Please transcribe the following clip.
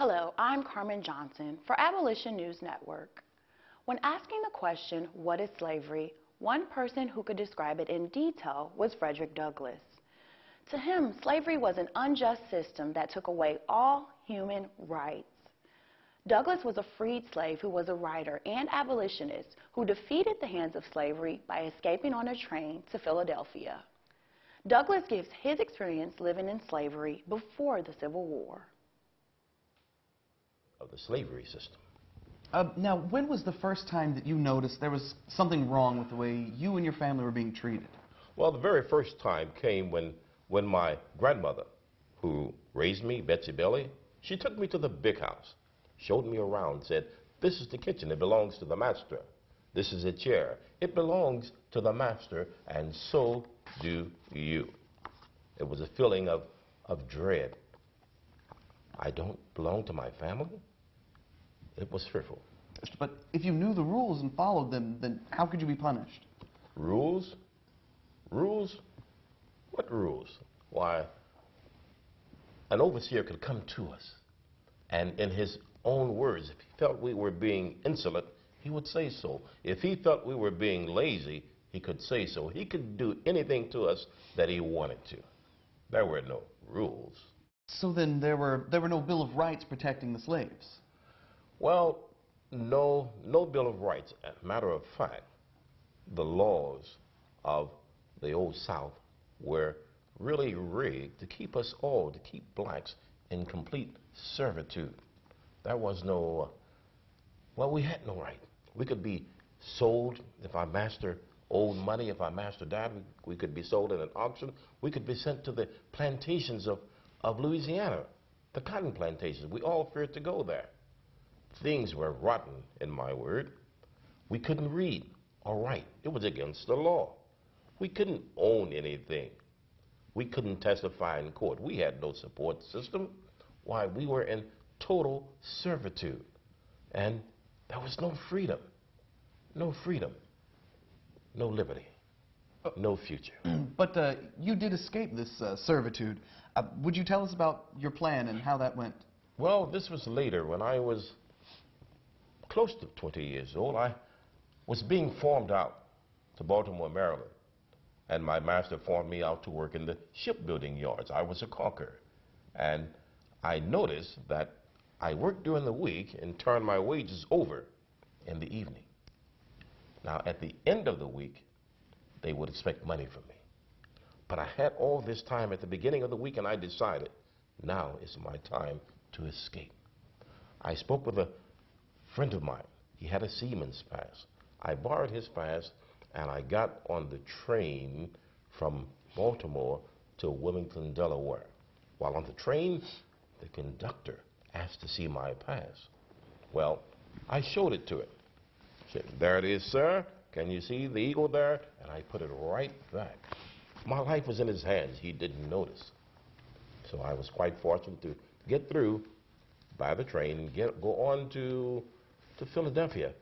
Hello, I'm Carmen Johnson for Abolition News Network. When asking the question, what is slavery, one person who could describe it in detail was Frederick Douglass. To him, slavery was an unjust system that took away all human rights. Douglass was a freed slave who was a writer and abolitionist who defeated the hands of slavery by escaping on a train to Philadelphia. Douglass gives his experience living in slavery before the Civil War. Of the slavery system. Now, when was the first time that you noticed there was something wrong with the way you and your family were being treated? Well, the very first time came when my grandmother, who raised me, Betsy Belly, she took me to the big house, showed me around, said, "This is the kitchen, it belongs to the master. This is a chair, it belongs to the master, and so do you." It was a feeling of dread. I don't belong to my family? It was fearful. But if you knew the rules and followed them, then how could you be punished? Rules? Rules? What rules? Why, an overseer could come to us, and in his own words, if he felt we were being insolent, he would say so. If he felt we were being lazy, he could say so. He could do anything to us that he wanted to. There were no rules. So then there were no Bill of Rights protecting the slaves? Well, no Bill of Rights. As a matter of fact, the laws of the Old South were really rigged to keep us all, to keep blacks in complete servitude. There was no, well, we had no right. We could be sold if our master owed money, if our master died, we could be sold in an auction. We could be sent to the plantations of Louisiana, the cotton plantations. We all feared to go there. Things were rotten, in my word. We couldn't read or write. It was against the law. We couldn't own anything. We couldn't testify in court. We had no support system. Why, we were in total servitude. And there was no freedom. No freedom. No liberty. No future. But you did escape this servitude. Would you tell us about your plan and how that went? Well, this was later when I was close to 20 years old. I was being farmed out to Baltimore, Maryland, and my master farmed me out to work in the shipbuilding yards. I was a caulker, and I noticed that I worked during the week and turned my wages over in the evening. Now, at the end of the week, they would expect money from me. But I had all this time at the beginning of the week, and I decided, now is my time to escape. I spoke with a friend of mine. He had a seaman's pass. I borrowed his pass, and I got on the train from Baltimore to Wilmington, Delaware. While on the train, the conductor asked to see my pass. Well, I showed it to him. Said, "There it is, sir. Can you see the eagle there?" And I put it right back. My life was in his hands. He didn't notice. So I was quite fortunate to get through by the train and go on to Philadelphia.